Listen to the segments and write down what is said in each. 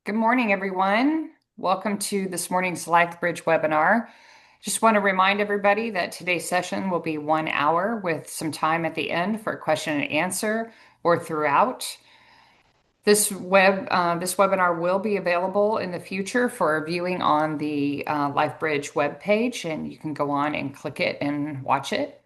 Good morning, everyone. Welcome to this morning's LifeBridge webinar. Just want to remind everybody that today's session will be 1 hour with some time at the end for question and answer or throughout. This webinar will be available in the future for viewing on the LifeBridge webpage, and you can go on and click it and watch it.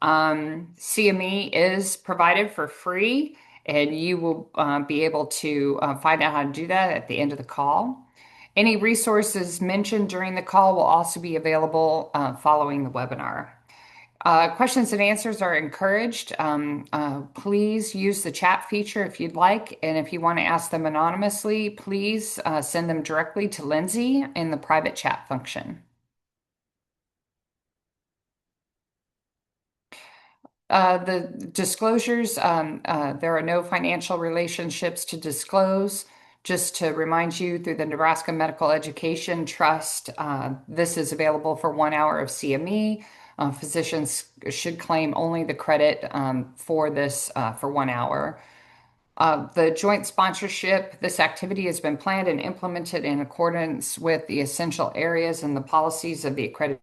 CME is provided for free, and you will be able to find out how to do that at the end of the call. Any resources mentioned during the call will also be available following the webinar. Questions and answers are encouraged. Please use the chat feature if you'd like, and if you want to ask them anonymously, please send them directly to Lindsay in the private chat function. The disclosures, there are no financial relationships to disclose. Just to remind you, through the Nebraska Medical Education Trust, this is available for 1 hour of CME. Physicians should claim only the credit for this for 1 hour. The joint sponsorship, this activity has been planned and implemented in accordance with the essential areas and the policies of the accredited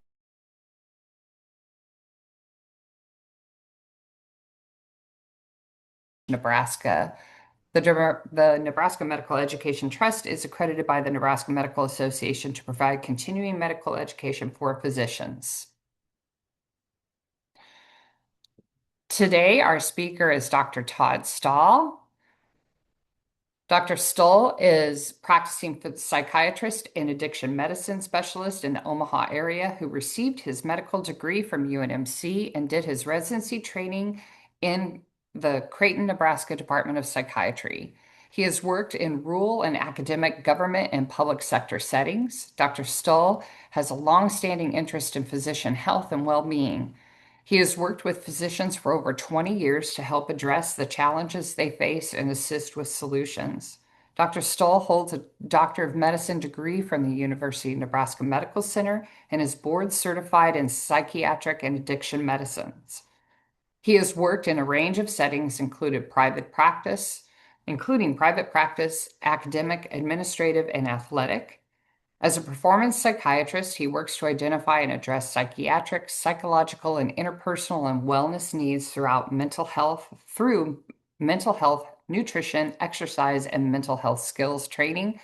Nebraska. The Nebraska Medical Education Trust is accredited by the Nebraska Medical Association to provide continuing medical education for physicians. Today, our speaker is Dr. Todd Stahl. Dr. Stahl is practicing psychiatrist and addiction medicine specialist in the Omaha area who received his medical degree from UNMC and did his residency training in the Creighton, Nebraska Department of Psychiatry. He has worked in rural and academic government and public sector settings. Dr. Stahl has a long-standing interest in physician health and well-being. He has worked with physicians for over 20 years to help address the challenges they face and assist with solutions. Dr. Stahl holds a Doctor of Medicine degree from the University of Nebraska Medical Center and is board certified in psychiatric and addiction medicines. He has worked in a range of settings, including private practice, academic, administrative, and athletic. As a performance psychiatrist, he works to identify and address psychiatric, psychological, and interpersonal and wellness needs through mental health, nutrition, exercise, and mental health skills training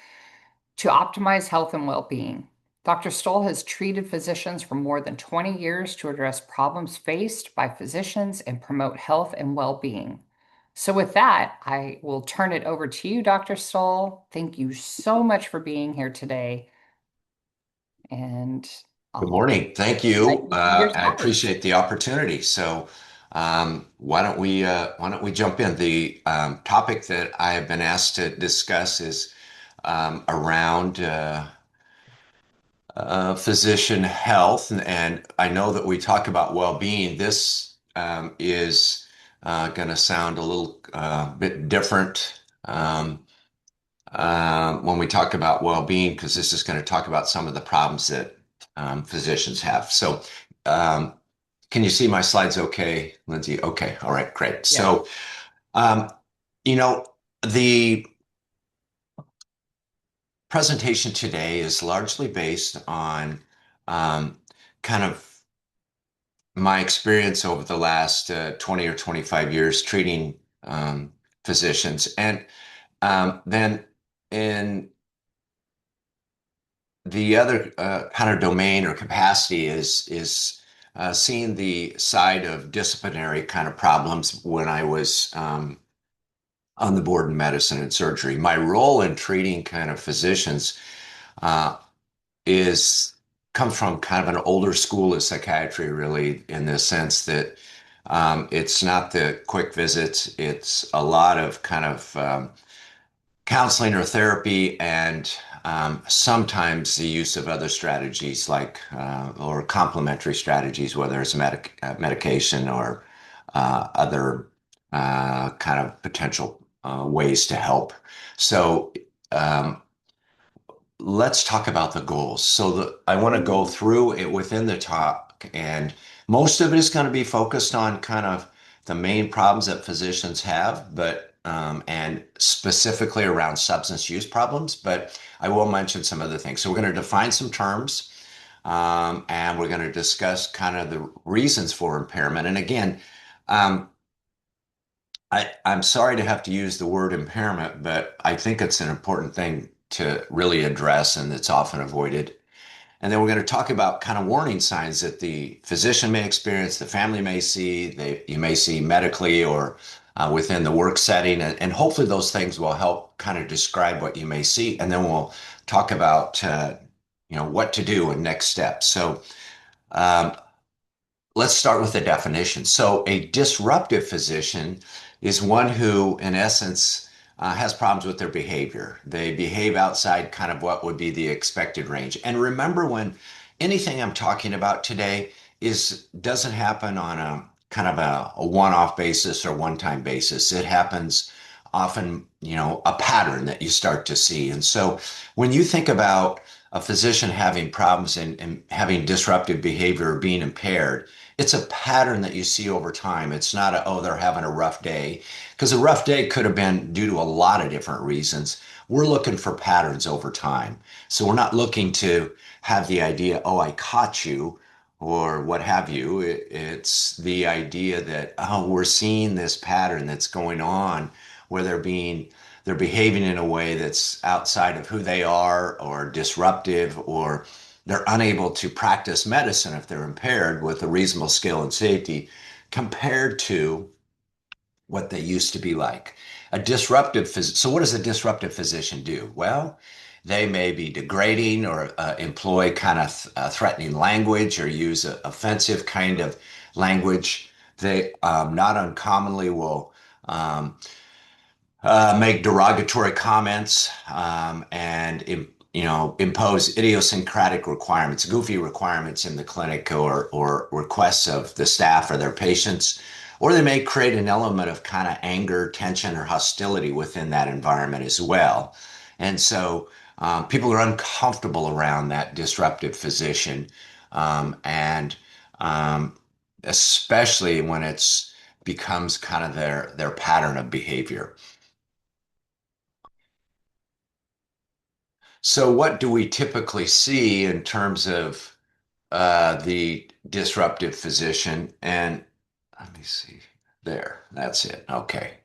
to optimize health and well-being. Dr. Stahl has treated physicians for more than 20 years to address problems faced by physicians and promote health and well-being. So with that, I will turn it over to you, Dr. Stahl. Thank you so much for being here today. And Good morning. Thank you. your I slides. appreciate the opportunity. So, why don't we jump in? The topic that I have been asked to discuss is around physician health, and I know that we talk about well-being. This is going to sound a little bit different when we talk about well-being, because this is going to talk about some of the problems that physicians have. So, can you see my slides okay, Lindsay? Okay. All right, great. Yeah. So, um, you know, the presentation today is largely based on kind of my experience over the last 20 or 25 years treating physicians. And then in the other kind of domain or capacity is seeing the side of disciplinary kind of problems when I was on the board in medicine and surgery. My role in treating kind of physicians uh, is comes from kind of an older school of psychiatry, really, in the sense that it's not the quick visits. It's a lot of kind of counseling or therapy, and sometimes the use of other strategies like or complementary strategies, whether it's medication or other kind of potential ways to help. So let's talk about the goals. So I want to go through it within the talk, and most of it is going to be focused on kind of the main problems that physicians have, but and specifically around substance use problems, but I will mention some other things. So we're going to define some terms, and we're going to discuss kind of the reasons for impairment. And again, um, I'm sorry to have to use the word impairment, but I think it's an important thing to really address, and it's often avoided. And then we're going to talk about kind of warning signs that the physician may experience, the family may see, you may see medically or within the work setting. And hopefully those things will help kind of describe what you may see. And then we'll talk about, what to do and next steps. So um, let's start with the definition. So, a disruptive physician is one who, in essence, has problems with their behavior. They behave outside kind of what would be the expected range. And remember, when anything I'm talking about today doesn't happen on a kind of a one-off basis or one-time basis. It happens often, a pattern that you start to see. And so, when you think about a physician having problems and having disruptive behavior or being impaired, it's a pattern that you see over time. It's not oh, they're having a rough day, because a rough day could have been due to a lot of different reasons. We're looking for patterns over time. So we're not looking to have the idea, oh, I caught you or what have you. It's the idea that, oh, we're seeing this pattern that's going on where they're behaving in a way that's outside of who they are or disruptive, or they're unable to practice medicine if they're impaired with a reasonable skill and safety compared to what they used to be like. So what does a disruptive physician do? Well, they may be degrading or employ kind of threatening language or use offensive kind of language. They not uncommonly will make derogatory comments, and impose idiosyncratic requirements, goofy requirements in the clinic, or requests of the staff or their patients, or they may create an element of kind of anger, tension, or hostility within that environment as well. And so people are uncomfortable around that disruptive physician, and especially when it's becomes kind of their pattern of behavior. So, what do we typically see in terms of the disruptive physician? And let me see. There, that's it. Okay.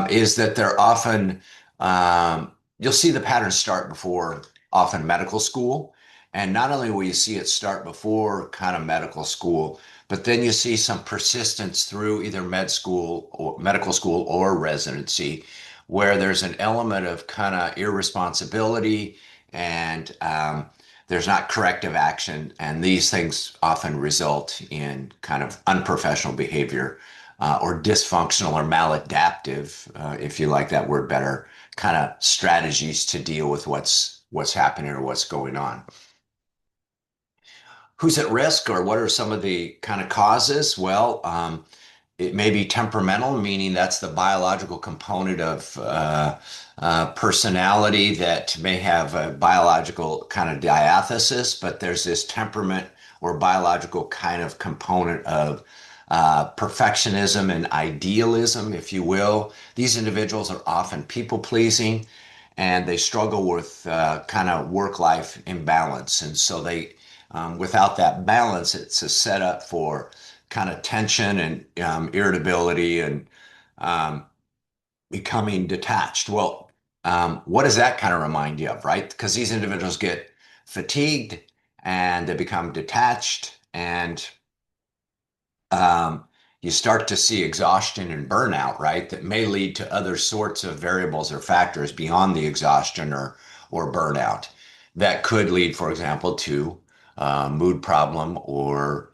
Is that they're often, you'll see the pattern start before often medical school. And not only will you see it start before kind of medical school, but then you see some persistence through either med school or medical school or residency, where there's an element of kind of irresponsibility, and there's not corrective action. And these things often result in kind of unprofessional behavior, or dysfunctional or maladaptive, if you like that word better, kind of strategies to deal with what's happening or what's going on. Who's at risk, or what are some of the kind of causes? Well, it may be temperamental, meaning that's the biological component of personality that may have a biological kind of diathesis, but there's this temperament or biological kind of component of perfectionism and idealism, if you will. These individuals are often people pleasing, and they struggle with kind of work-life imbalance. And so without that balance, it's a setup for kind of tension and irritability and um, becoming detached. Well, what does that kind of remind you of, right? Because these individuals get fatigued and they become detached, and um, you start to see exhaustion and burnout, right? That may lead to other sorts of variables or factors beyond the exhaustion or burnout that could lead, for example, to mood problem or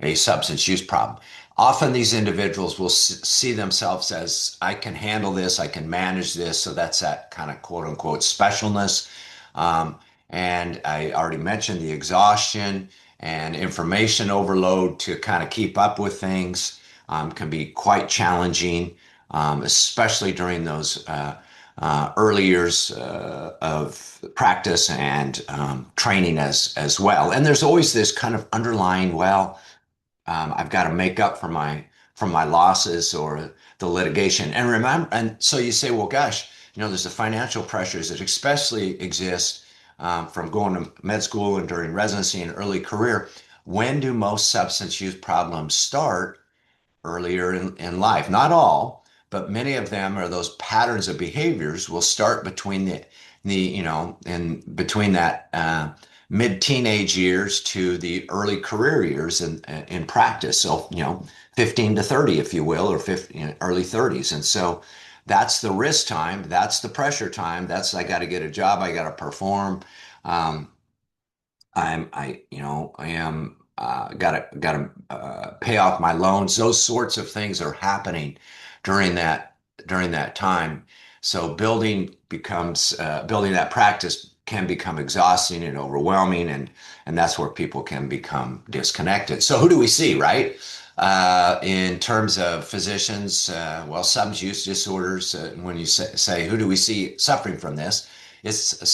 a substance use problem. Often these individuals will see themselves as, I can handle this, I can manage this. So that's that kind of quote unquote specialness. Um, and I already mentioned the exhaustion and information overload to kind of keep up with things can be quite challenging, especially during those early years of practice and training as well. And there's always this kind of underlying, well, I've got to make up for my from my losses or the litigation. And remember, and so you say, well, gosh, there's the financial pressures that especially exist from going to med school and during residency and early career. When do most substance use problems start? Earlier in life. Not all, but many of them are those patterns of behaviors will start between in between that mid-teenage years to the early career years in practice. So, 15 to 30, if you will, or 50, early 30s. And so that's the risk time. That's the pressure time. That's, I got to get a job. I got to perform. Um, I am gotta pay off my loans. Those sorts of things are happening during that time. So building that practice can become exhausting and overwhelming, and that's where people can become disconnected. So who do we see, right? In terms of physicians, well, substance use disorders. When you say who do we see suffering from this, it's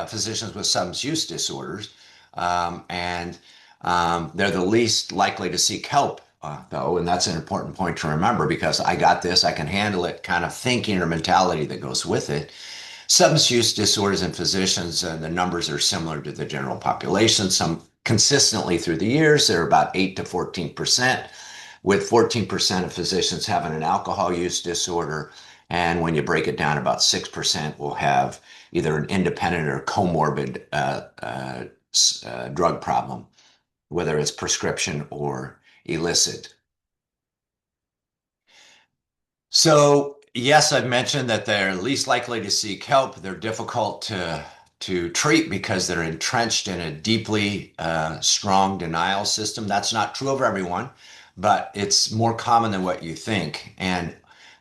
physicians with substance use disorders and they're the least likely to seek help, though, and that's an important point to remember because I got this, I can handle it kind of thinking or mentality that goes with it. Substance use disorders in physicians, the numbers are similar to the general population. Some consistently through the years, they're about 8 to 14%, with 14% of physicians having an alcohol use disorder. And when you break it down, about 6% will have either an independent or comorbid drug problem, whether it's prescription or illicit. So, yes, I've mentioned that they're least likely to seek help. They're difficult to treat because they're entrenched in a deeply strong denial system. That's not true of everyone, but it's more common than what you think. And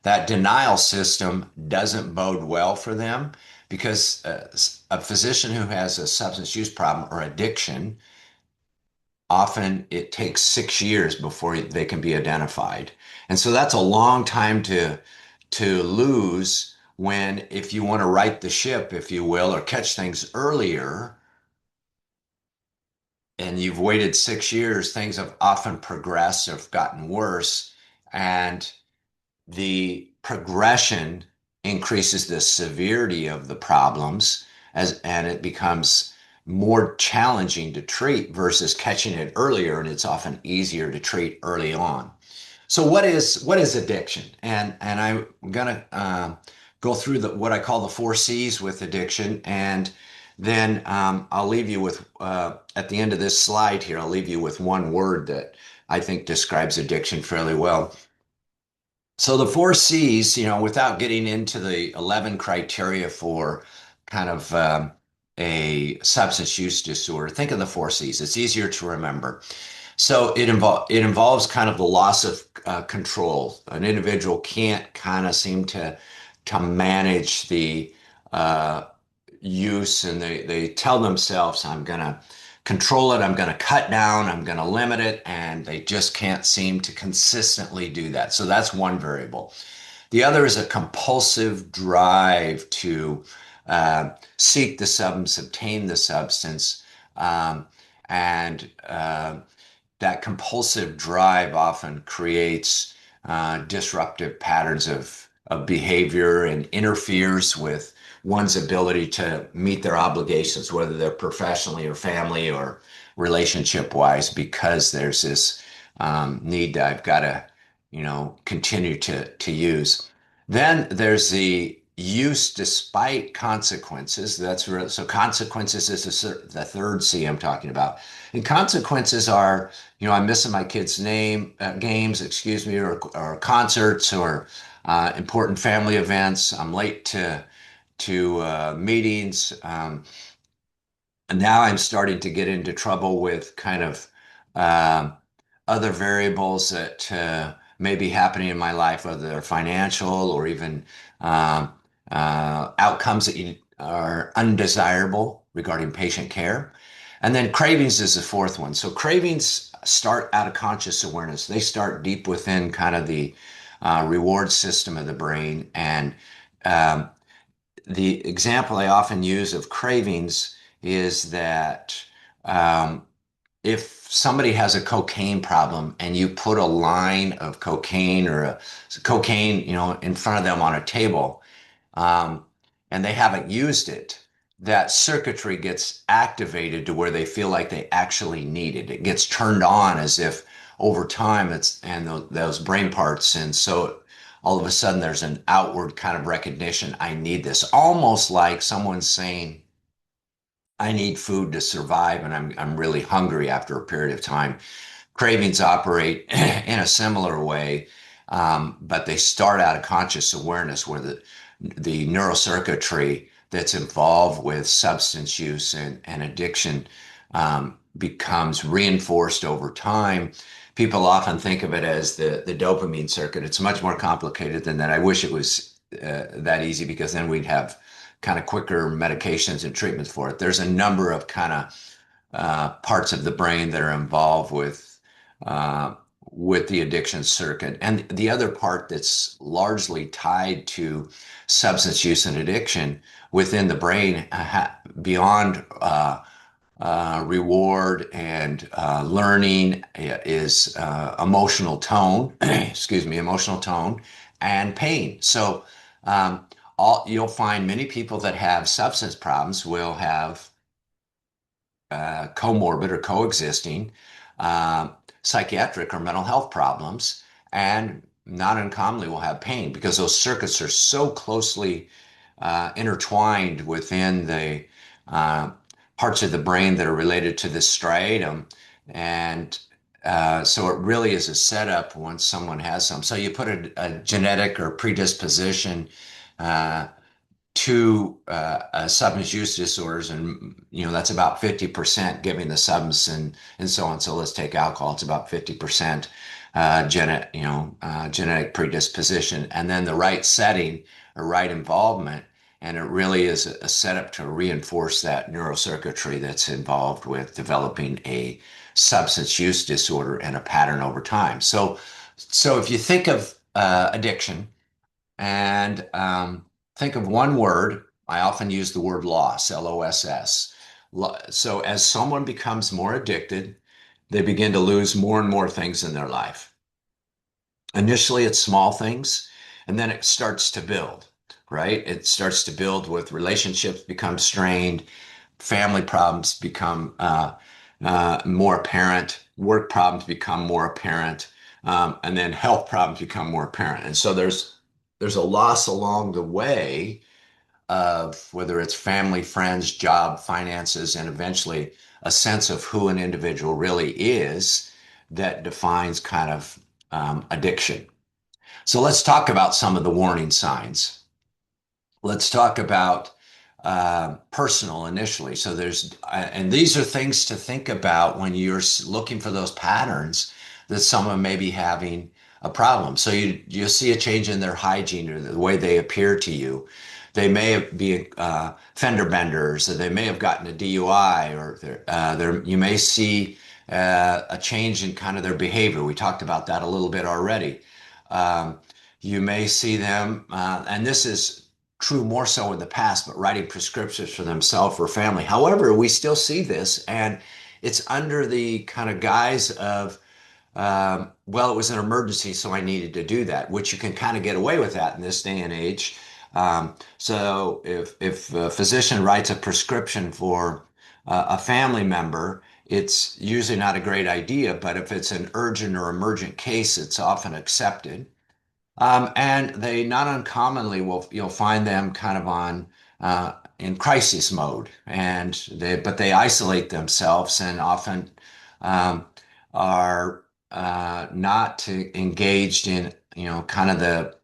that denial system doesn't bode well for them because a physician who has a substance use problem or addiction often it takes 6 years before they can be identified. And so that's a long time to lose when if you want to right the ship, if you will, or catch things earlier, and you've waited 6 years, things have often progressed, have gotten worse, and the progression increases the severity of the problems and it becomes more challenging to treat versus catching it earlier, and it's often easier to treat early on. So what is addiction? And I'm gonna go through what I call the 4 C's with addiction, and then I'll leave you with at the end of this slide here. I'll leave you with one word that I think describes addiction fairly well. So the 4 C's, without getting into the 11 criteria for kind of a substance use disorder, think of the 4 C's. It's easier to remember. So it involves kind of the loss of control. An individual can't kind of seem to manage the uh, use, and they tell themselves, "I'm gonna control it. I'm gonna cut down. I'm gonna limit it," and they just can't seem to consistently do that. So that's one variable. The other is a compulsive drive to seek the substance, obtain the substance, um, and that compulsive drive often creates disruptive patterns of behavior and interferes with one's ability to meet their obligations, whether they're professionally or family or relationship wise, because there's this need that I've got to, continue to use. Then there's the use despite consequences. That's real. So consequences is the 3rd C I'm talking about. And consequences are, I'm missing my kid's games, excuse me, or concerts or important family events. I'm late to meetings. And now I'm starting to get into trouble with kind of um other variables that may be happening in my life, whether they're financial or even um, outcomes that are undesirable regarding patient care. And then cravings is the 4th one. So cravings start out of conscious awareness. They start deep within kind of the reward system of the brain. And um, the example I often use of cravings is that um, if somebody has a cocaine problem and you put a line of cocaine or a cocaine, in front of them on a table, um, and they haven't used it, that circuitry gets activated to where they feel like they actually need it. It gets turned on as if over time those brain parts. And so all of a sudden there's an outward kind of recognition. I need this, almost like someone saying, I need food to survive, and I'm really hungry after a period of time. Cravings operate in a similar way, but they start out of conscious awareness where the neurocircuitry that's involved with substance use and addiction becomes reinforced over time. People often think of it as the dopamine circuit. It's much more complicated than that. I wish it was that easy, because then we'd have kind of quicker medications and treatments for it. There's a number of kind of parts of the brain that are involved uh, with the addiction circuit. And the other part that's largely tied to substance use and addiction within the brain, beyond reward and learning, is emotional tone, excuse me, emotional tone and pain. So you'll find many people that have substance problems will have comorbid or coexisting uh, psychiatric or mental health problems, and not uncommonly will have pain, because those circuits are so closely intertwined within the uh, parts of the brain that are related to the striatum. And so it really is a setup once someone has some. So you put a genetic or predisposition uh, to substance use disorders, and that's about 50% giving the substance, and so on. So let's take alcohol; it's about 50% genetic predisposition, and then the right setting or right involvement, and it really is a setup to reinforce that neurocircuitry that's involved with developing a substance use disorder and a pattern over time. So if you think of addiction and think of one word. I often use the word loss, LOSS. So as someone becomes more addicted, they begin to lose more and more things in their life. Initially, it's small things, and then it starts to build, right? It starts to build with relationships become strained, family problems become more apparent, work problems become more apparent, and then health problems become more apparent. And so there's a loss along the way of whether it's family, friends, job, finances, and eventually a sense of who an individual really is that defines kind of addiction. So let's talk about some of the warning signs. Let's talk about personal initially. So and these are things to think about when you're looking for those patterns that someone may be having a problem. So you'll see a change in their hygiene or the way they appear to you. They may be fender benders, or they may have gotten a DUI, or you may see a change in kind of their behavior. We talked about that a little bit already. Um, you may see them, and this is true more so in the past, but writing prescriptions for themselves or family. However, we still see this, and it's under the kind of guise of, well, it was an emergency, so I needed to do that, which you can kind of get away with that in this day and age. So if a physician writes a prescription for a family member, it's usually not a great idea, but if it's an urgent or emergent case, it's often accepted. And they not uncommonly you'll find them kind of on in crisis mode, and they isolate themselves and often um, are not engaged in kind of the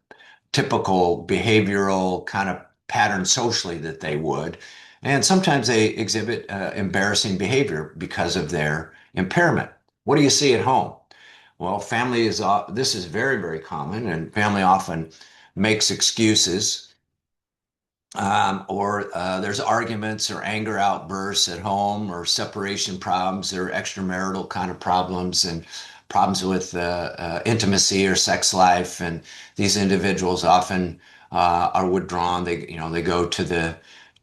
typical behavioral kind of pattern socially that they would, and sometimes they exhibit embarrassing behavior because of their impairment. What do you see at home? Well, this is very, very common, and family often makes excuses, or there's arguments or anger outbursts at home, or separation problems, or extramarital kind of problems, and problems with intimacy or sex life. And these individuals often are withdrawn. They go to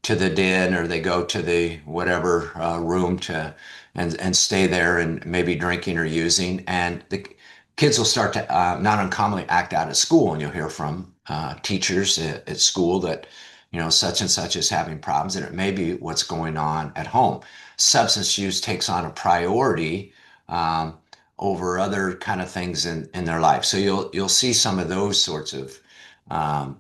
to the den or they go to the whatever room to and stay there and maybe drinking or using. And the kids will start to not uncommonly act out at school, and you'll hear from teachers at school that such and such is having problems, and it may be what's going on at home. Substance use takes on a priority um, over other kind of things in their life. So you'll see some of those sorts of um,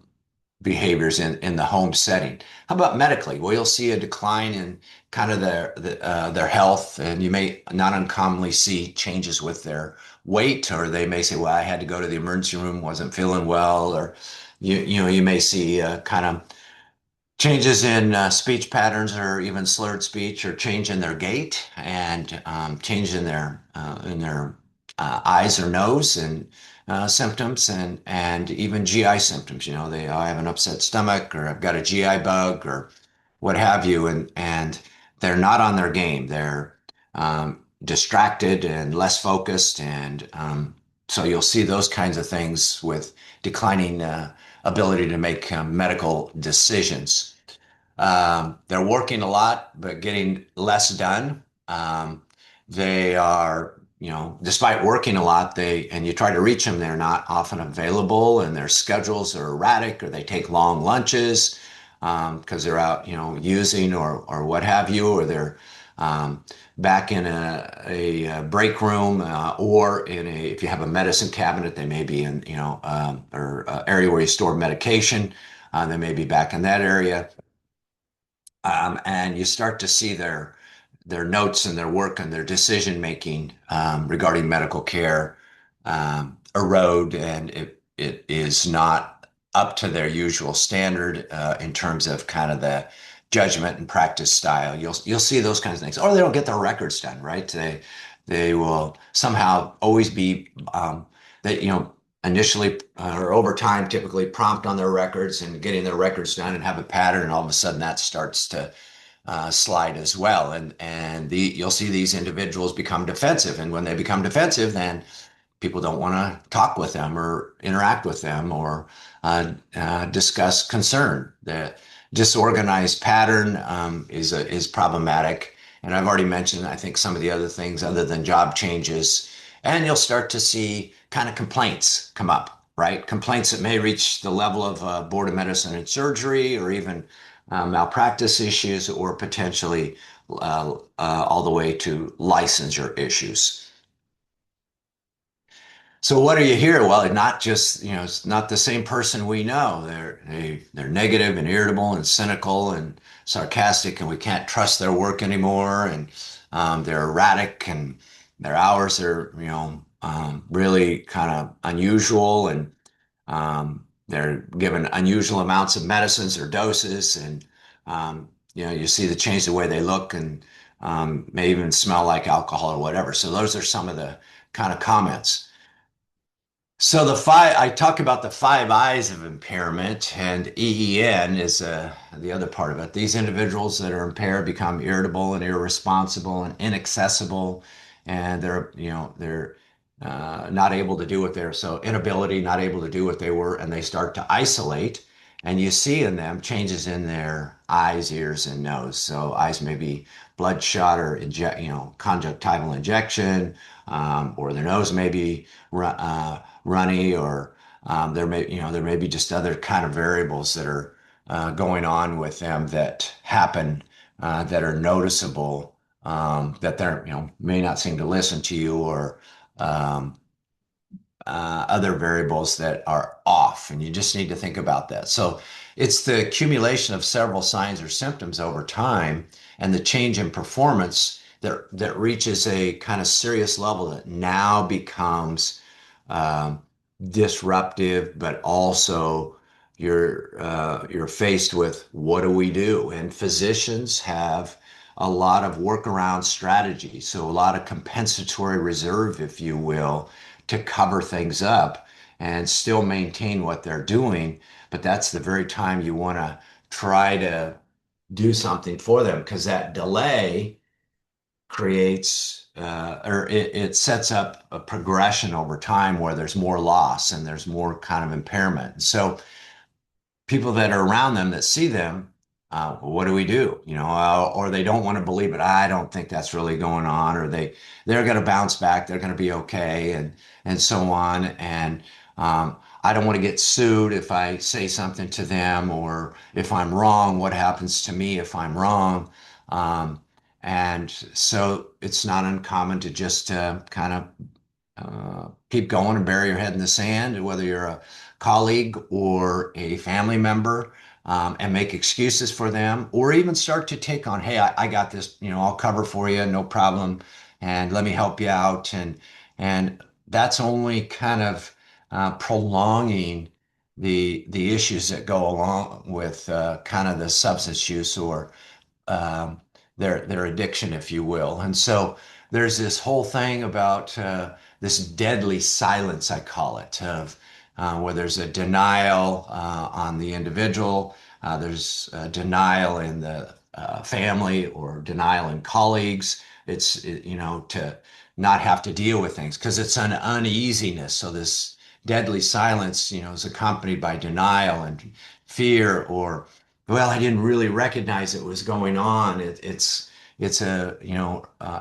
behaviors in the home setting. How about medically? Well, you'll see a decline in kind of their health, and you may not uncommonly see changes with their weight, or they may say, "Well, I had to go to the emergency room, wasn't feeling well," or you may see kind of changes in speech patterns or even slurred speech or change in their gait and change in their eyes or nose and symptoms and even GI symptoms. They I have an upset stomach or I've got a GI bug or what have you, and they're not on their game. They're distracted and less focused, and so you'll see those kinds of things with declining ability to make medical decisions. They're working a lot, but getting less done. They are, despite working a lot, and you try to reach them, they're not often available, and their schedules are erratic, or they take long lunches because they're out, using or what have you, or they're um, back in a break room, or if you have a medicine cabinet, they may be in, or area where you store medication. They may be back in that area, and you start to see their notes and their work and their decision making regarding medical care erode, and it is not up to their usual standard in terms of kind of the judgment and practice style. You'll see those kinds of things, or they don't get their records done right. They will somehow always be they initially or over time typically prompt on their records and getting their records done and have a pattern, and all of a sudden that starts to slide as well. And you'll see these individuals become defensive, and when they become defensive, then people don't want to talk with them or interact with them or discuss concern. The disorganized pattern is problematic, and I've already mentioned I think some of the other things other than job changes, and you'll start to see kind of complaints come up, right? Complaints that may reach the level of board of medicine and surgery, or even malpractice issues, or potentially all the way to licensure issues. So what do you hear? Well, not just, it's not the same person we know. They're negative and irritable and cynical and sarcastic, and we can't trust their work anymore. And they're erratic, and their hours are, really kind of unusual, and they're given unusual amounts of medicines or doses, and you see the change the way they look, and may even smell like alcohol or whatever. So those are some of the kind of comments. So I talk about the five eyes of impairment, and EEN is the other part of it. These individuals that are impaired become irritable and irresponsible and inaccessible, and they're not able to do what they're so inability, not able to do what they were, and they start to isolate. And you see in them changes in their eyes, ears, and nose. So eyes may be bloodshot or conjunctival injection, or their nose may be runny, or there may be just other kind of variables that are going on with them that happen that are noticeable, that they're may not seem to listen to you, or um, other variables that are off, and you just need to think about that. So it's the accumulation of several signs or symptoms over time, and the change in performance that reaches a kind of serious level that now becomes um, disruptive, but also you're faced with what do we do? And physicians have a lot of workaround strategies, so a lot of compensatory reserve, if you will, to cover things up and still maintain what they're doing. But that's the very time you want to try to do something for them, because that delay creates or it sets up a progression over time where there's more loss and there's more kind of impairment. So people that are around them that see them what do we do? Or they don't want to believe it. I don't think that's really going on, or they're going to bounce back. They're going to be okay, and so on. And I don't want to get sued if I say something to them, or if I'm wrong, what happens to me if I'm wrong? Um, and so it's not uncommon to just kind of keep going and bury your head in the sand, whether you're a colleague or a family member, and make excuses for them, or even start to take on, hey, I got this, I'll cover for you, no problem, and let me help you out, and that's only kind of prolonging the issues that go along with kind of the substance use or um, their addiction, if you will. And so there's this whole thing about this deadly silence, I call it, of where there's a denial on the individual, there's denial in the family, or denial in colleagues. To not have to deal with things because it's an uneasiness. So this deadly silence, is accompanied by denial and fear, or well, I didn't really recognize it was going on. It's a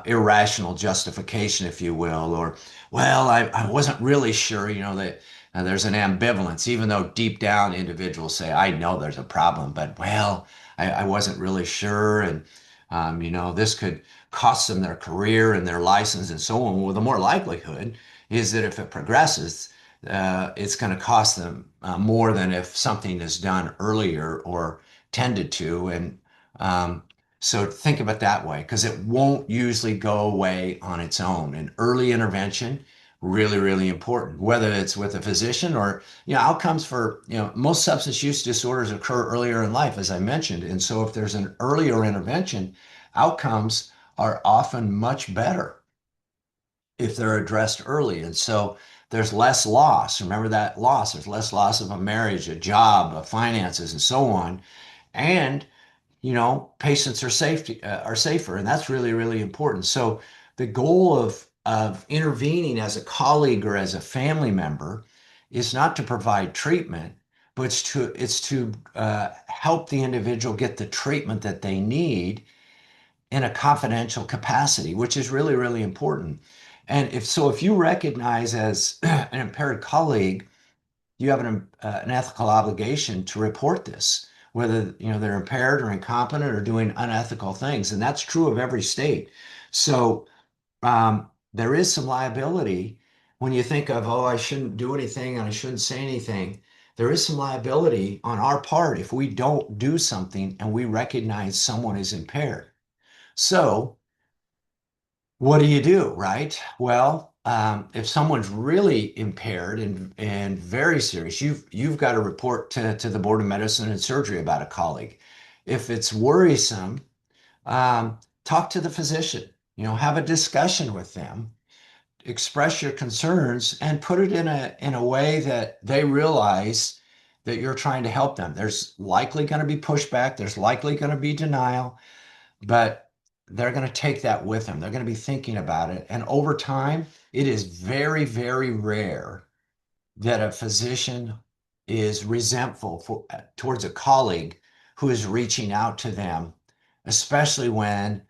irrational justification, if you will, or well, I wasn't really sure. That there's an ambivalence, even though deep down individuals say, I know there's a problem, but well, I wasn't really sure, and this could cost them their career and their license and so on. Well, the more likelihood is that if it progresses, it's going to cost them more than if something is done earlier or tended to. And um, so think of it that way, because it won't usually go away on its own. And early intervention, really, really important, whether it's with a physician or, outcomes for, most substance use disorders occur earlier in life, as I mentioned. And so if there's an earlier intervention, outcomes are often much better if they're addressed early. And so there's less loss. Remember that loss. There's less loss of a marriage, a job, of finances, and so on. And patients are safer, and that's really, really important. So the goal of intervening as a colleague or as a family member is not to provide treatment, but it's to help the individual get the treatment that they need in a confidential capacity, which is really, really important. And if you recognize as an impaired colleague, you have an ethical obligation to report this, whether they're impaired or incompetent or doing unethical things, and that's true of every state. So there is some liability when you think of, oh, I shouldn't do anything and I shouldn't say anything. There is some liability on our part if we don't do something and we recognize someone is impaired. So what do you do, right? Well, if someone's really impaired and very serious, you've got to report to the Board of Medicine and Surgery about a colleague. If it's worrisome, talk to the physician. Have a discussion with them, express your concerns, and put it in a way that they realize that you're trying to help them. There's likely going to be pushback. There's likely going to be denial, but they're going to take that with them. They're going to be thinking about it. And over time, it is very, very rare that a physician is resentful towards a colleague who is reaching out to them, especially when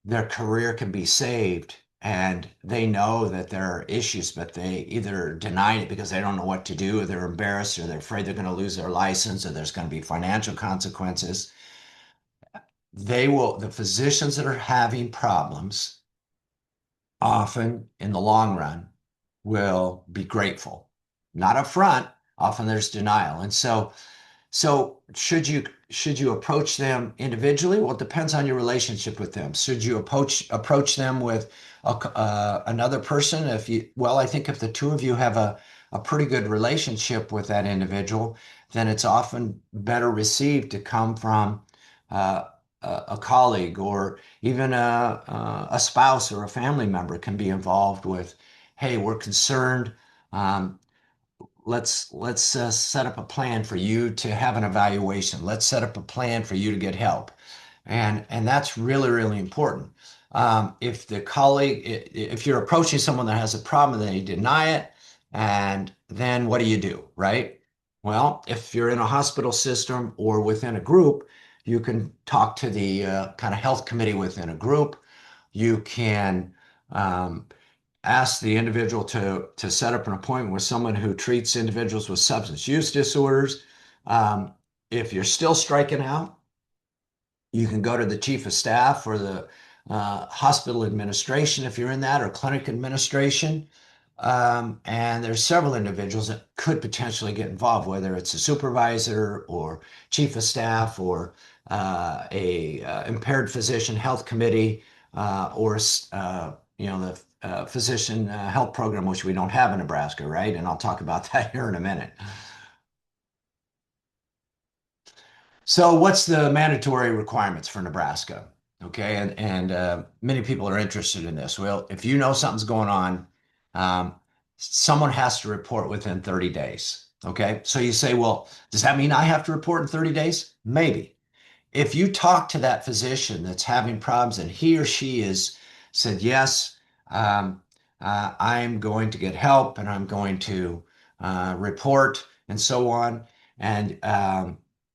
their career can be saved and they know that there are issues, but they either deny it because they don't know what to do, or they're embarrassed, or they're afraid they're going to lose their license, or there's going to be financial consequences. The physicians that are having problems, often in the long run, will be grateful. Not up front, often there's denial. And so should you approach them individually? Well, it depends on your relationship with them. Should you approach them with another person? I think if the two of you have a pretty good relationship with that individual, then it's often better received to come from uh, a colleague, or even a spouse or a family member can be involved with, hey, we're concerned. Um, let's set up a plan for you to have an evaluation. Let's set up a plan for you to get help, and that's really, really important. If you're approaching someone that has a problem, then you deny it, and then what do you do, right? Well, if you're in a hospital system or within a group, You can talk to the kind of health committee within a group. You can um, ask the individual to set up an appointment with someone who treats individuals with substance use disorders. Um, if you're still striking out, you can go to the chief of staff or the hospital administration if you're in that, or clinic administration. And there's several individuals that could potentially get involved, whether it's a supervisor or chief of staff or a impaired physician health committee or the physician health program, which we don't have in Nebraska, right? And I'll talk about that here in a minute. So, what's the mandatory requirements for Nebraska? Okay, and many people are interested in this. Well, if you know something's going on, um, someone has to report within 30 days. Okay, so you say, well, does that mean I have to report in 30 days? Maybe. If you talk to that physician that's having problems and he or she is said, yes, um, I'm going to get help and I'm going to report and so on, and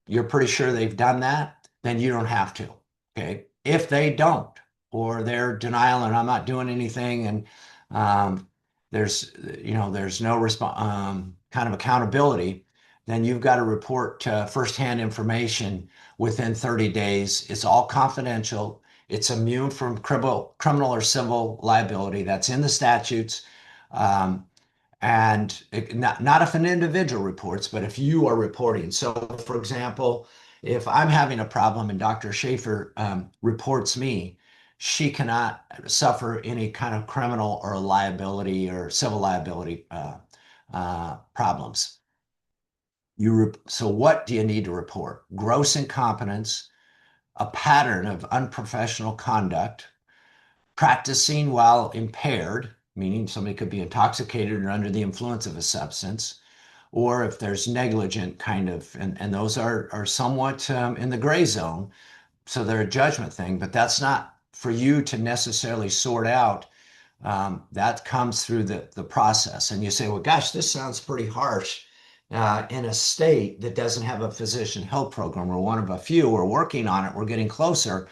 you're pretty sure they've done that, then you don't have to. Okay. If they don't, or they're denial and I'm not doing anything, and um, there's no kind of accountability, then you've got to report firsthand information within 30 days. It's all confidential. It's immune from criminal or civil liability. That's in the statutes. Um, and not if an individual reports, but if you are reporting. So, for example, if I'm having a problem and Dr. Schaefer reports me, she cannot suffer any kind of criminal or liability or civil liability problems. So what do you need to report? Gross incompetence, a pattern of unprofessional conduct, practicing while impaired, meaning somebody could be intoxicated or under the influence of a substance, or if there's negligent kind of, and those are somewhat in the gray zone, so they're a judgment thing, but that's not for you to necessarily sort out. That comes through the process. And you say, well, gosh, this sounds pretty harsh. In a state that doesn't have a physician health program, we're one of a few. We're working on it. We're getting closer.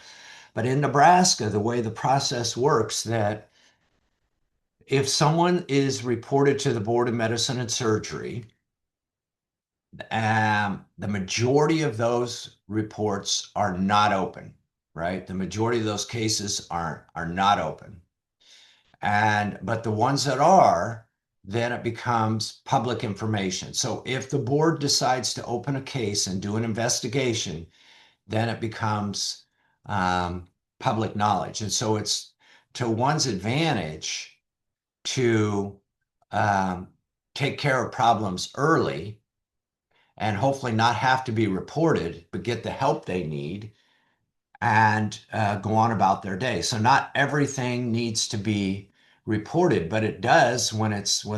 But in Nebraska, the way the process works, that if someone is reported to the Board of Medicine and Surgery, the majority of those reports are not open, right? The majority of those cases are not open. But the ones that are, then it becomes public information. So if the board decides to open a case and do an investigation, then it becomes um, public knowledge. And so it's to one's advantage to um, take care of problems early and hopefully not have to be reported, but get the help they need and go on about their day. So not everything needs to be reported, but it does when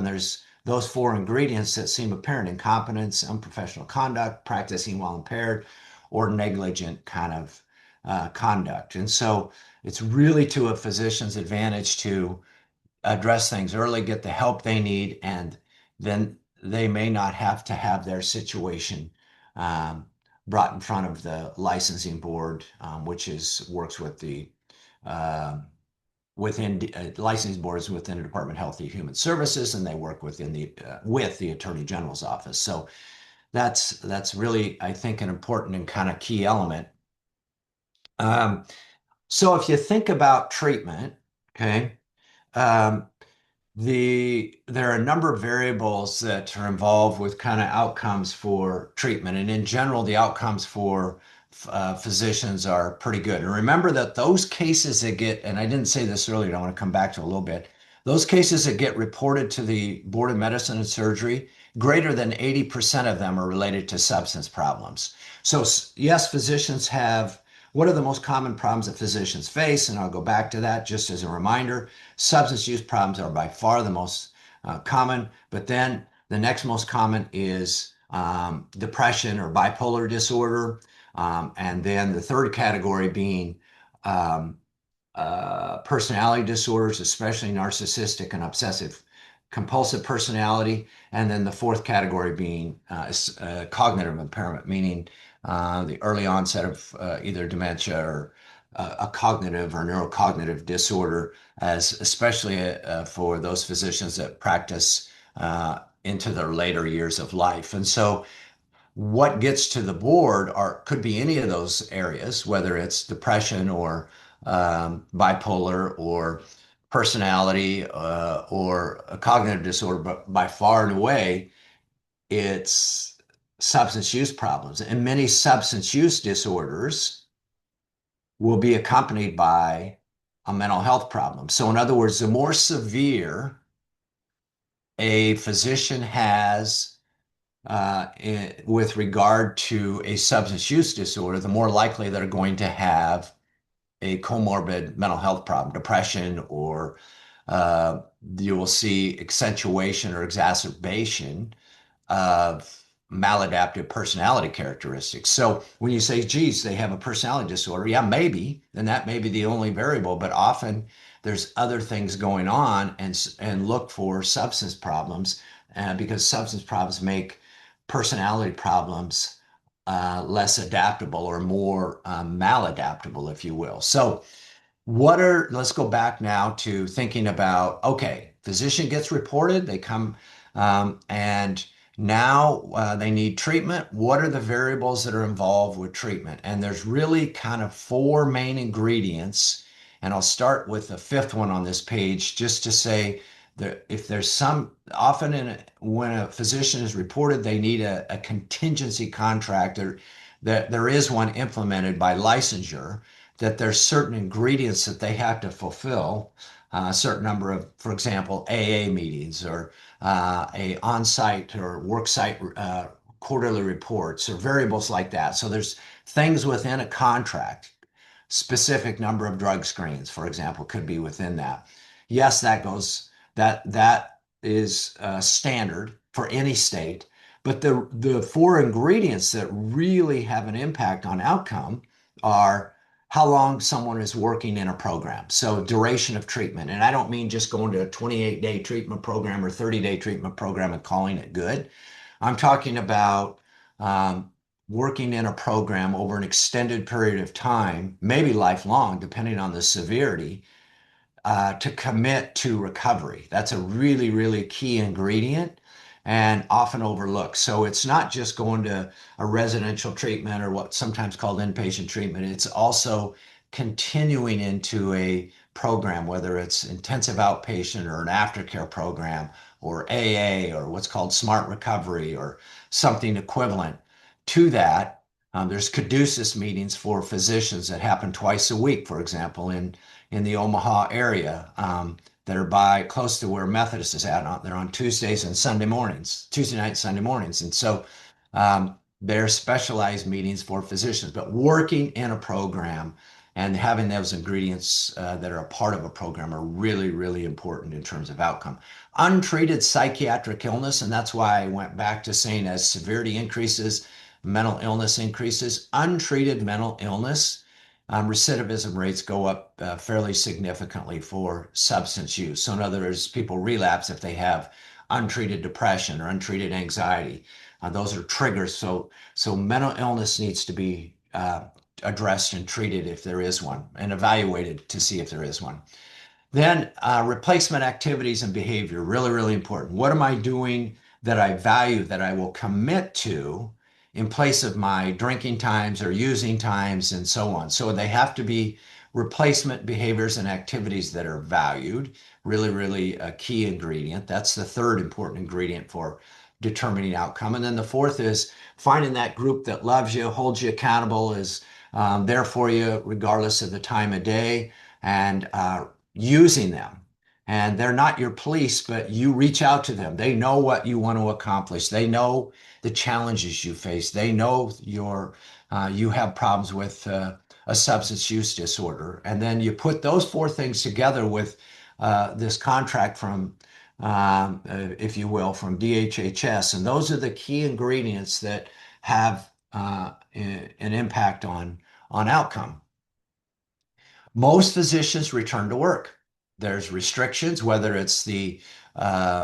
there's those four ingredients that seem apparent: incompetence, unprofessional conduct, practicing while impaired, or negligent kind of conduct. And so it's really to a physician's advantage to address things early, get the help they need, and then they may not have to have their situation um, brought in front of the licensing board, which works with the uh, within licensing boards within the Department of Health and Human Services, and they work within the with the Attorney General's office. So that's really, I think, an important and kind of key element. Um, so if you think about treatment, okay. Um, there are a number of variables that are involved with kind of outcomes for treatment. And in general, the outcomes for physicians are pretty good. And remember that those cases that get, and I didn't say this earlier, I want to come back to a little bit, those cases that get reported to the Board of Medicine and Surgery, greater than 80% of them are related to substance problems. So, yes, physicians have. What are the most common problems that physicians face? And I'll go back to that just as a reminder. Substance use problems are by far the most common, but then the next most common is depression or bipolar disorder. And then the third category being personality disorders, especially narcissistic and obsessive compulsive personality, and then the fourth category being cognitive impairment, meaning the early onset of either dementia or a cognitive or neurocognitive disorder, as especially for those physicians that practice into their later years of life. And so what gets to the board are could be any of those areas, whether it's depression or bipolar or personality or a cognitive disorder, but by far and away, it's substance use problems. And many substance use disorders will be accompanied by a mental health problem. So, in other words, the more severe a physician has with regard to a substance use disorder, the more likely they're going to have a comorbid mental health problem, depression, or uh, you will see accentuation or exacerbation of maladaptive personality characteristics. So when you say, geez, they have a personality disorder, yeah, maybe, and that may be the only variable, but often there's other things going on and look for substance problems because substance problems make personality problems less adaptable or more maladaptable, if you will. So let's go back now to thinking about, okay, physician gets reported, they come and now they need treatment. What are the variables that are involved with treatment? And there's really kind of four main ingredients. And I'll start with the fifth one on this page just to say that if there's often when a physician is reported, they need a contingency contract or that there is one implemented by licensure that there's certain ingredients that they have to fulfill, a certain number of, for example, AA meetings or a on-site or work-site quarterly reports or variables like that. So there's things within a contract, specific number of drug screens, for example, could be within that. Yes, that is standard for any state, but the four ingredients that really have an impact on outcome are how long someone is working in a program. So duration of treatment. And I don't mean just going to a 28-day treatment program or 30-day treatment program and calling it good. I'm talking about um, working in a program over an extended period of time, maybe lifelong, depending on the severity, to commit to recovery. That's a really, really key ingredient and often overlooked. So it's not just going to a residential treatment or what's sometimes called inpatient treatment. It's also continuing into a program, whether it's intensive outpatient or an aftercare program or AA or what's called smart recovery or something equivalent to that. There's caduceus meetings for physicians that happen twice a week, for example, in the Omaha area that are by close to where Methodist is at. They're on Tuesdays and Sunday mornings, Tuesday night, Sunday mornings. And so they're specialized meetings for physicians, but working in a program and having those ingredients that are a part of a program are really, really important in terms of outcome. Untreated psychiatric illness, and that's why I went back to saying as severity increases, mental illness increases, untreated mental illness recidivism rates go up fairly significantly for substance use. So, in other words, people relapse if they have untreated depression or untreated anxiety. Those are triggers. So mental illness needs to be addressed and treated if there is one, and evaluated to see if there is one. Then replacement activities and behavior, really, really important. What am I doing that I value, that I will commit to in place of my drinking times or using times and so on? So they have to be replacement behaviors and activities that are valued, really, really a key ingredient. That's the third important ingredient for determining outcome. And then the fourth is finding that group that loves you, holds you accountable, is there for you regardless of the time of day, and using them. And they're not your police, but you reach out to them. They know what you want to accomplish. They know the challenges you face. They know you have problems with a substance use disorder. And then you put those four things together with this contract from, if you will, from DHHS. And those are the key ingredients that have an impact on outcome. Most physicians return to work. There's restrictions, whether it's the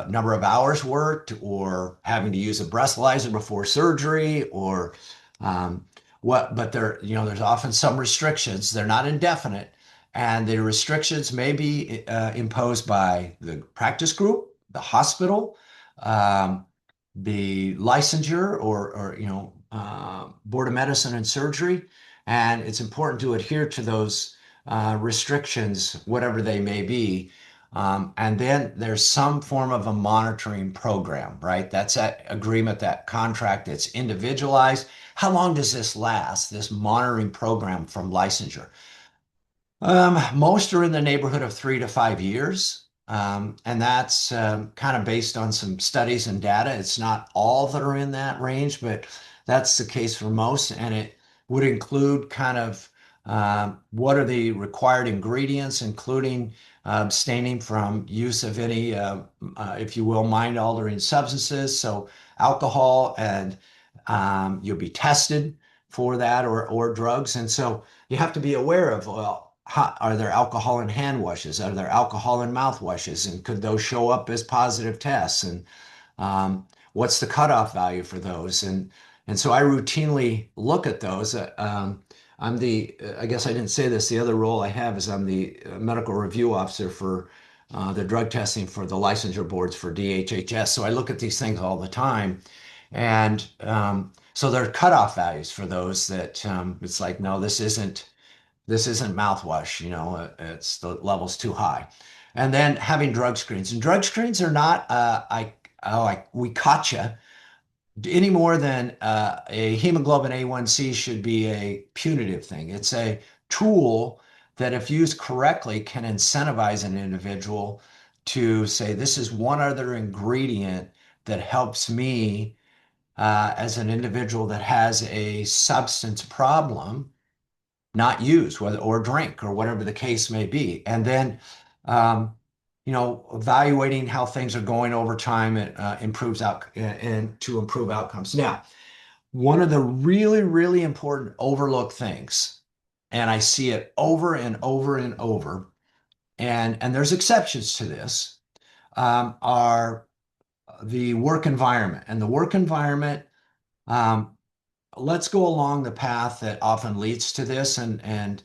number of hours worked or having to use a breathalyzer before surgery or um, but there's often some restrictions. They're not indefinite, and the restrictions may be imposed by the practice group, the hospital, um, the licensure, or board of medicine and surgery, and it's important to adhere to those restrictions, whatever they may be. And then there's some form of a monitoring program, right? That's that agreement, that contract that's individualized. How long does this last, this monitoring program from licensure? Most are in the neighborhood of 3 to 5 years. And that's kind of based on some studies and data. It's not all that are in that range, but that's the case for most. And it would include kind of what are the required ingredients, including abstaining from use of any, if you will, mind-altering substances. So alcohol, and you'll be tested for that, or drugs. And so you have to be aware of, well, are there alcohol in hand washes? Are there alcohol in mouth washes? And could those show up as positive tests? And what's the cutoff value for those? And so I routinely look at those. I guess I didn't say this, the other role I have is I'm the medical review officer for the drug testing for the licensure boards for DHHS. So I look at these things all the time. And so there are cutoff values for those that it's like, no, this isn't mouthwash, it's the level's too high. And then having drug screens. And drug screens are not we caught you any more than a hemoglobin A1C should be a punitive thing. It's a tool that, if used correctly, can incentivize an individual to say, this is one other ingredient that helps me as an individual that has a substance problem not use, whether or drink or whatever the case may be. And then, evaluating how things are going over time, and improves out and to improve outcomes. Now, one of the really, really important overlooked things, and I see it over and over and over, and there's exceptions to this, are the work environment. And the work environment, um, let's go along the path that often leads to this, and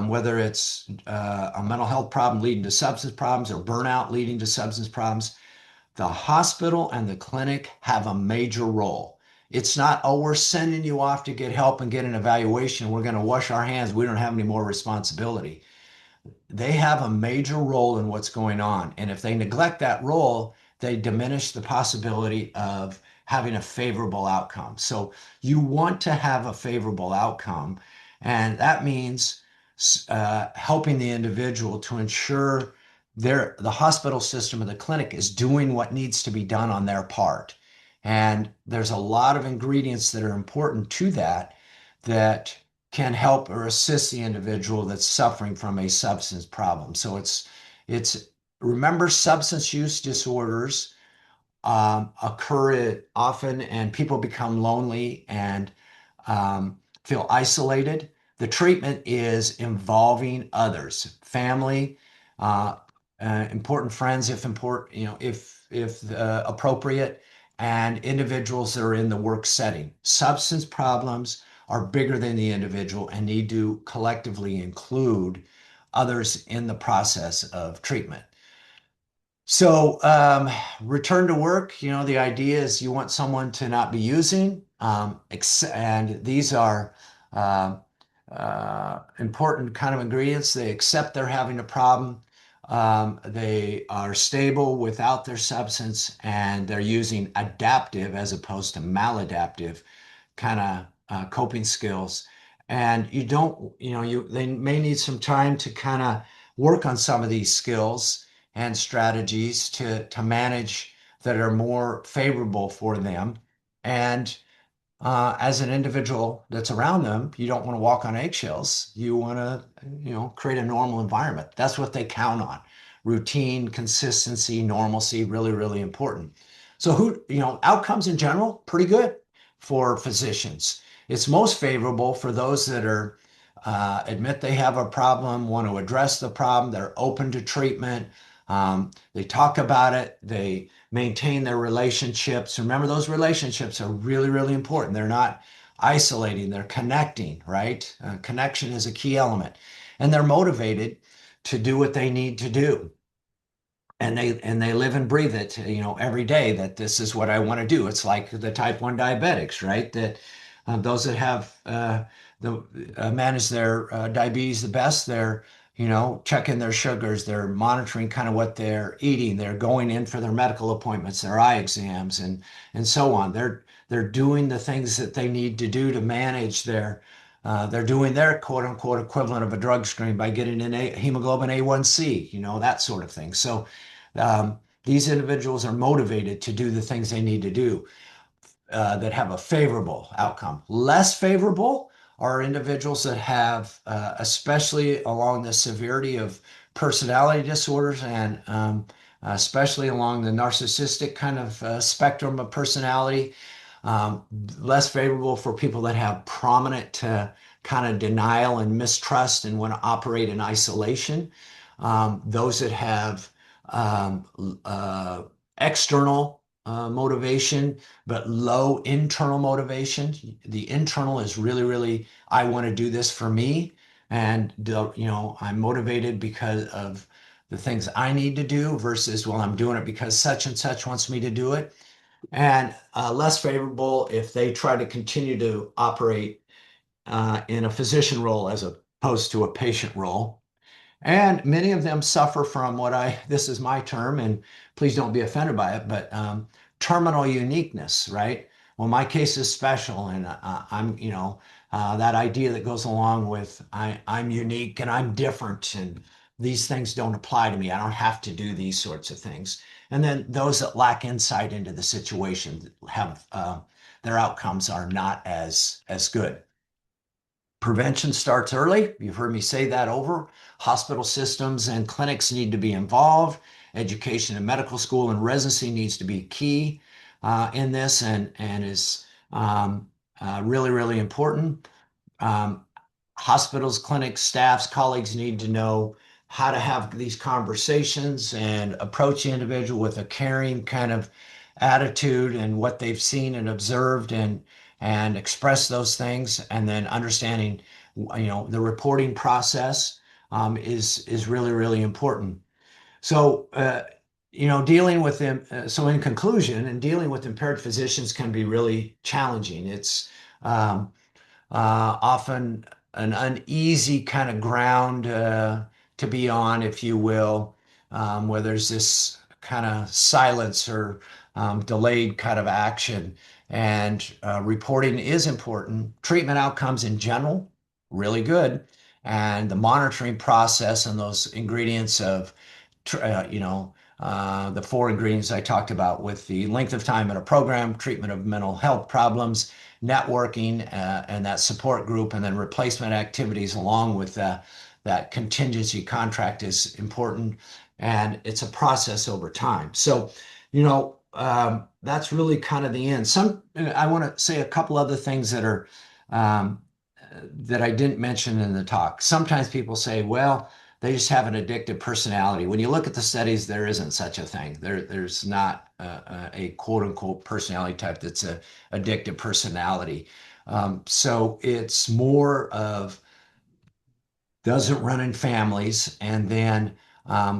whether it's a mental health problem leading to substance problems or burnout leading to substance problems, the hospital and the clinic have a major role. It's not, oh, we're sending you off to get help and get an evaluation. We're going to wash our hands. We don't have any more responsibility. They have a major role in what's going on. And if they neglect that role, they diminish the possibility of having a favorable outcome. So you want to have a favorable outcome. And that means helping the individual to ensure the hospital system or the clinic is doing what needs to be done on their part. And there's a lot of ingredients that are important to that can help or assist the individual that's suffering from a substance problem. So it's remember, substance use disorders occur often, and people become lonely and feel isolated. The treatment is involving others, family, uh, important friends, if appropriate, and individuals that are in the work setting. Substance problems are bigger than the individual and need to collectively include others in the process of treatment. So, return to work, the idea is you want someone to not be using, and these are uh, important kind of ingredients. They accept they're having a problem. They are stable without their substance, and they're using adaptive as opposed to maladaptive kind of coping skills. And you don't, they may need some time to kind of work on some of these skills and strategies to manage that are more favorable for them. And as an individual that's around them, you don't want to walk on eggshells. You want to, create a normal environment. That's what they count on. Routine, consistency, normalcy, really, really important. So outcomes in general, pretty good for physicians. It's most favorable for those that are admit they have a problem, want to address the problem. They're open to treatment. They talk about it. They maintain their relationships. Remember, those relationships are really, really important. They're not isolating, they're connecting, right? Connection is a key element. And they're motivated to do what they need to do, and they live and breathe it, every day, that this is what I want to do. It's like the type 1 diabetics, right? That those that have the manage their diabetes the best, they're checking their sugars, they're monitoring kind of what they're eating, they're going in for their medical appointments, their eye exams, and so on. They're doing the things that they need to do to manage their they're doing their quote unquote equivalent of a drug screen by getting in hemoglobin A1C, that sort of thing. So these individuals are motivated to do the things they need to do that have a favorable outcome. Less favorable are individuals that have, especially along the severity of personality disorders and especially along the narcissistic kind of spectrum of personality. Um, Less favorable for people that have prominent kind of denial and mistrust and want to operate in isolation. Those that have um, uh, external motivation, but low internal motivation. The internal is really, really, I want to do this for me. And, I'm motivated because of the things I need to do versus, well, I'm doing it because such and such wants me to do it. And less favorable if they try to continue to operate in a physician role as opposed to a patient role. And many of them suffer from this is my term, and please don't be offended by it, but terminal uniqueness, right? Well, my case is special, and that idea that goes along with I'm unique and I'm different, and these things don't apply to me. I don't have to do these sorts of things. And then those that lack insight into the situation have their outcomes are not as good. Prevention starts early. You've heard me say that over. Hospital systems and clinics need to be involved. Education in medical school and residency needs to be key in this, and is really, really important. Um, Hospitals, clinics, staffs, colleagues need to know how to have these conversations and approach the individual with a caring kind of attitude and what they've seen and observed, and express those things, and then understanding the reporting process is really, really important. So dealing with them, so in conclusion, and dealing with impaired physicians can be really challenging. It's often an uneasy kind of ground to be on, if you will, where there's this kind of silence or delayed kind of action. And reporting is important. Treatment outcomes in general, really good. And the monitoring process and those ingredients of the four ingredients I talked about with the length of time in a program, treatment of mental health problems, networking, and that support group, and then replacement activities along with that contingency contract is important. And it's a process over time. So, that's really kind of the end. I want to say a couple other things um, that I didn't mention in the talk. Sometimes people say, well, they just have an addictive personality. When you look at the studies, there isn't such a thing. There's not a quote unquote personality type that's a addictive personality. So it's more of doesn't run in families, and then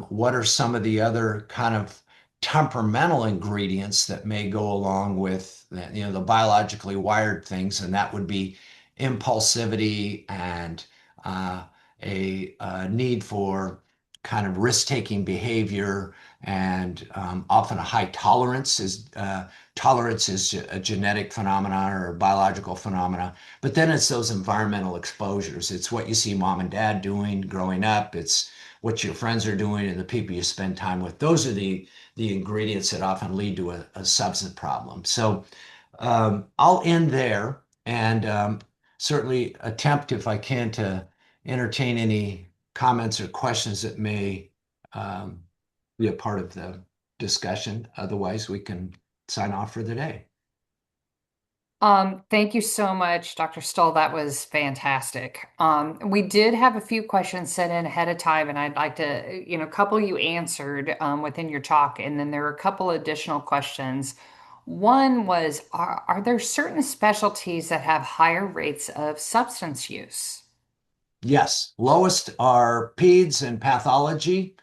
what are some of the other kind of temperamental ingredients that may go along with the biologically wired things, and that would be impulsivity and uh, a need for kind of risk-taking behavior, and often a high tolerance is a genetic phenomena or a biological phenomena. But then it's those environmental exposures. It's what you see mom and dad doing growing up. It's what your friends are doing and the people you spend time with. Those are the ingredients that often lead to a substance problem. So I'll end there, and certainly attempt, if I can, to entertain any comments or questions that may um, be a part of the discussion. Otherwise, we can sign off for the day. Thank you so much, Dr. Stoll. That was fantastic. We did have a few questions sent in ahead of time, and I'd like to, a couple you answered within your talk, and then there are a couple additional questions. One was, are there certain specialties that have higher rates of substance use? Yes, lowest are peds and pathology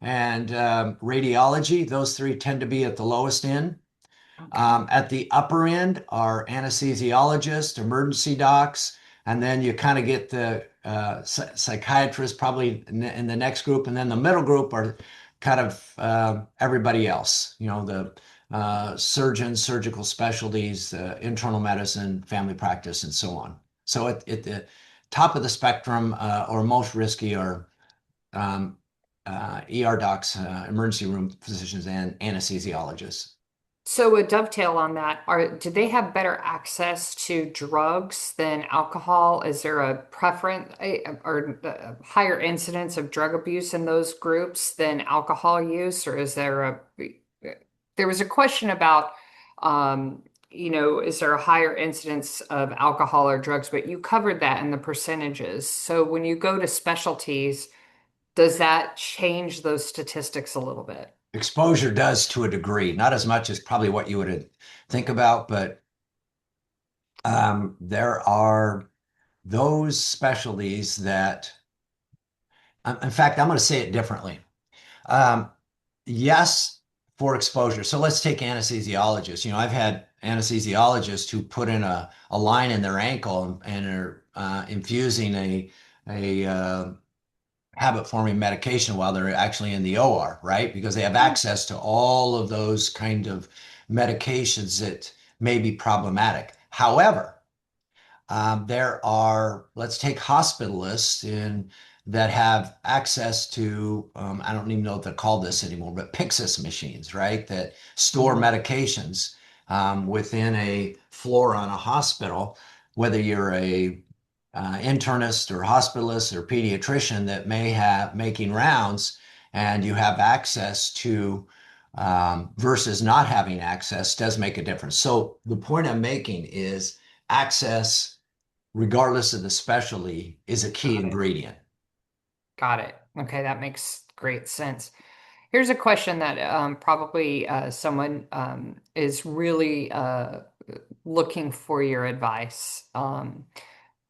and radiology. Those three tend to be at the lowest end. Okay. At the upper end are anesthesiologists, emergency docs, and then you kind of get the psychiatrists probably in the next group, and then the middle group are kind of everybody else. The surgeons, surgical specialties, internal medicine, family practice, and so on. So at the top of the spectrum, or most risky, are um, ER docs, emergency room physicians, and anesthesiologists. So a dovetail on that, do they have better access to drugs than alcohol? Is there a preference or a higher incidence of drug abuse in those groups than alcohol use? Or is there was a question about, is there a higher incidence of alcohol or drugs? But you covered that in the percentages. So when you go to specialties, does that change those statistics a little bit? Exposure does to a degree, not as much as probably what you would think about, but there are those specialties that, in fact, I'm going to say it differently. Um, yes, for exposure. So let's take anesthesiologists. I've had anesthesiologists who put in a line in their ankle and are infusing a habit-forming medication while they're actually in the OR, right? Because they have access to all of those kind of medications that may be problematic. However, there are, let's take hospitalists that have access to, I don't even know what they're called this anymore, but Pyxis machines, right? That store Mhm. medications within a floor on a hospital, whether you're a internist or hospitalist or pediatrician that may have making rounds and you have access to versus not having access does make a difference. So the point I'm making is access, regardless of the specialty, is a key Got it. ingredient. Got it. Okay, that makes great sense. Here's a question that probably someone is really looking for your advice.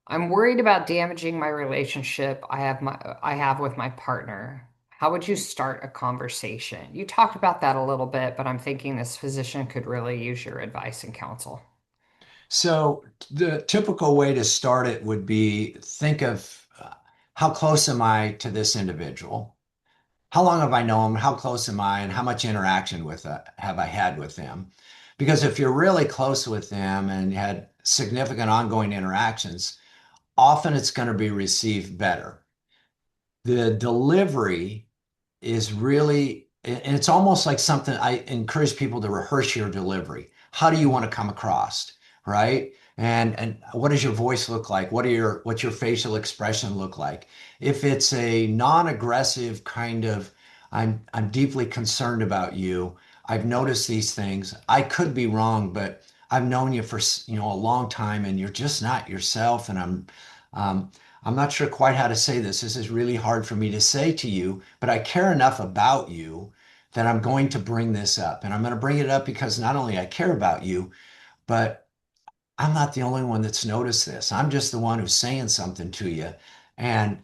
I'm worried about damaging my relationship I have with my partner. How would you start a conversation? You talked about that a little bit, but I'm thinking this physician could really use your advice and counsel. So the typical way to start it would be think of how close am I to this individual? How long have I known them? How close am I? And how much interaction have I had with them? Because if you're really close with them and you had significant ongoing interactions, often it's going to be received better. The delivery is really, and it's almost like something I encourage people to rehearse your delivery. How do you want to come across, right? And what does your voice look like? What's your facial expression look like? If it's a non-aggressive kind of, I'm deeply concerned about you. I've noticed these things. I could be wrong, but I've known you for a long time, and you're just not yourself. And um, I'm not sure quite how to say this. This is really hard for me to say to you, but I care enough about you that I'm going to bring this up. And I'm going to bring it up because not only I care about you, but I'm not the only one that's noticed this. I'm just the one who's saying something to you. And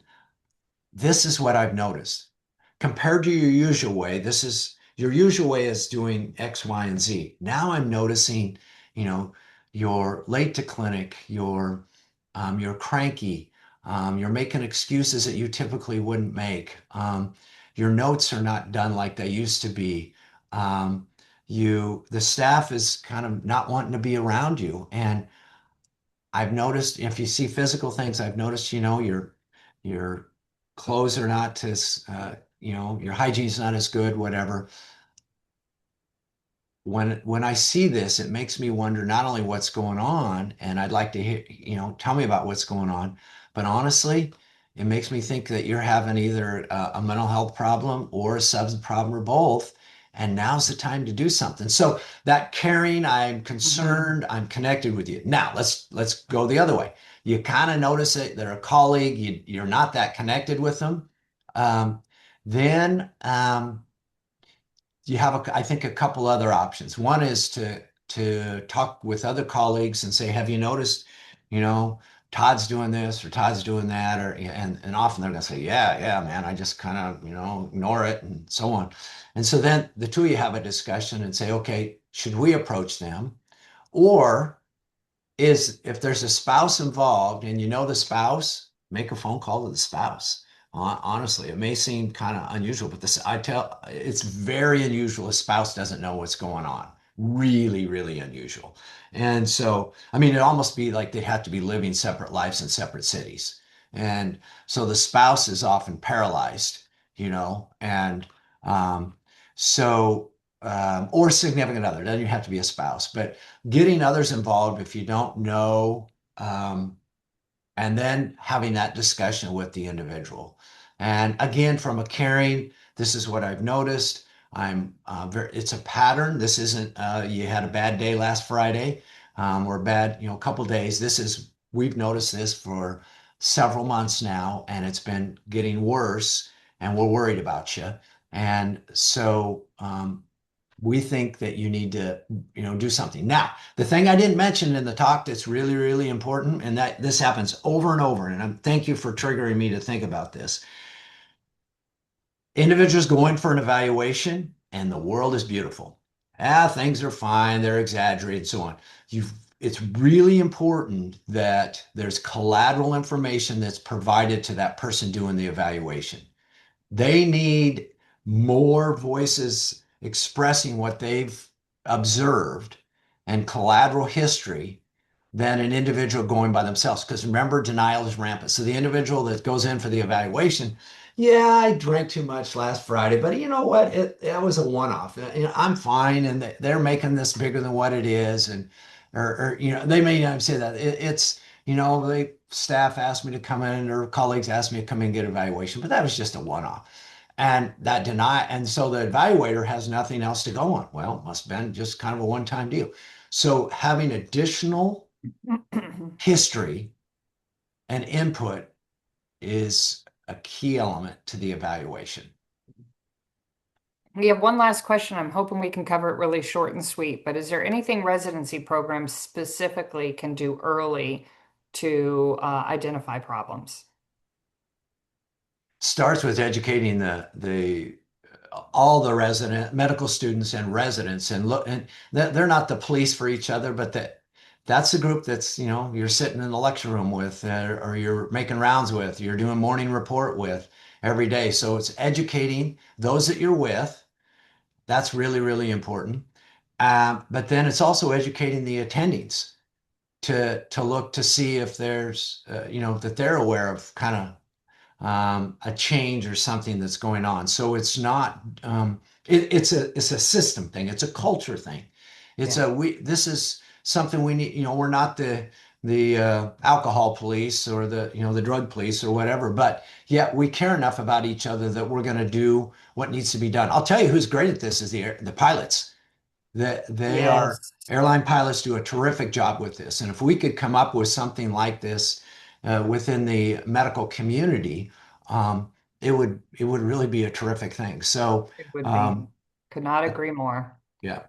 this is what I've noticed. Compared to your usual way, this is your usual way is doing X, Y, and Z. Now I'm noticing, you know, you're late to clinic, you're cranky, you're making excuses that you typically wouldn't make. Your notes are not done like they used to be. The staff is kind of not wanting to be around you. And I've noticed if you see physical things, I've noticed, your clothes are not as, your hygiene's not as good, whatever. When I see this, it makes me wonder not only what's going on, and I'd like to hear, tell me about what's going on, but honestly, it makes me think that you're having either a mental health problem or a substance problem or both. and now's the time to do something. So that caring, I'm Mhm. concerned, I'm connected with you. Now let's go the other way. You kind of notice it, they're a colleague, you're not that connected with them. Um, then you have, I think, a couple other options. One is to talk with other colleagues and say, "Have you noticed, you know, Todd's doing this or Todd's doing that?" Or and often they're going to say, "Yeah, yeah, man, I just kind of ignore it," and so on. And so then the two of you have a discussion and say, "Okay, should we approach them?" Or is if there's a spouse involved and you know the spouse, make a phone call to the spouse. Honestly, it may seem kind of unusual, but this I tell it's very unusual. A spouse doesn't know what's going on. Really, really unusual. And so, I mean, it almost be like they have to be living separate lives in separate cities. And so the spouse is often paralyzed, and um, so or significant other. Doesn't even have to be a spouse, but getting others involved if you don't know, um, and then having that discussion with the individual. And again, from a caring, this is what I've noticed. It's a pattern. This isn't, you had a bad day last Friday, or a bad, couple days. We've noticed this for several months now, and it's been getting worse, and we're worried about you. And so, we think that you need to, do something. Now, the thing I didn't mention in the talk that's really, really important, and that this happens over and over, and thank you for triggering me to think about this. Individuals go in for an evaluation, and the world is beautiful. Things are fine, they're exaggerated, so on. It's really important that there's collateral information that's provided to that person doing the evaluation. They need more voices expressing what they've observed and collateral history than an individual going by themselves. Because remember, denial is rampant. So the individual that goes in for the evaluation, yeah, I drank too much last Friday, but you know what? It was a one-off. I'm fine, and they're making this bigger than what it is, and or they may not say that it's the staff asked me to come in or colleagues asked me to come in and get evaluation, but that was just a one-off. And so the evaluator has nothing else to go on. Well, it must have been just kind of a one-time deal. So having additional history and input is a key element to the evaluation. We have one last question. I'm hoping we can cover it really short and sweet, but is there anything residency programs specifically can do early to identify problems? Starts with educating the all the resident medical students and residents and look, and they're not the police for each other, but that's the group that's you're sitting in the lecture room with, or you're making rounds with, you're doing morning report with every day. So it's educating those that you're with. That's really, really important. But then it's also educating the attendings to look to see if there's that they're aware of kind of a change or something that's going on. So it's not it's a system thing. It's a culture thing. It's Yeah. a we This is something we need. We're not the alcohol police or the drug police or whatever, but yet we care enough about each other that we're going to do what needs to be done. I'll tell you who's great at this is the pilots. That they are Yes. Airline pilots do a terrific job with this. And if we could come up with something like this within the medical community, um, it would really be a terrific thing. So It would be. um, Could not agree more. yeah,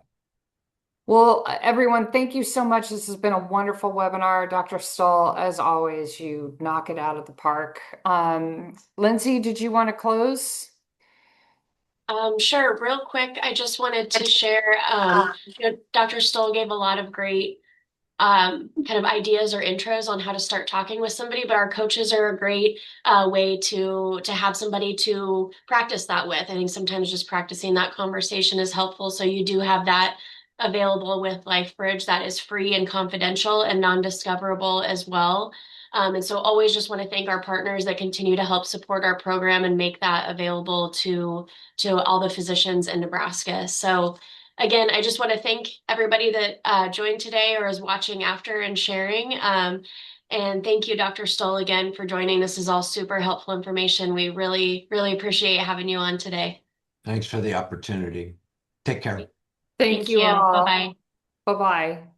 Well, everyone, thank you so much. This has been a wonderful webinar. Dr. Stoll, as always, you knock it out of the park. Lindsay, did you want to close? Sure. Real quick, I just wanted to share, Dr. Stoll gave a lot of great kind of ideas or intros on how to start talking with somebody, but our coaches are a great way to have somebody to practice that with. I think sometimes just practicing that conversation is helpful. So you do have that available with LifeBridge that is free and confidential and non-discoverable as well. And so always just want to thank our partners that continue to help support our program and make that available to all the physicians in Nebraska. So again, I just want to thank everybody that joined today or is watching after and sharing. And thank you, Dr. Stoll, again for joining. This is all super helpful information. We really, really appreciate having you on today. thanks for the opportunity. Take care. Thank Thank you you. all. Bye-bye. Bye-bye.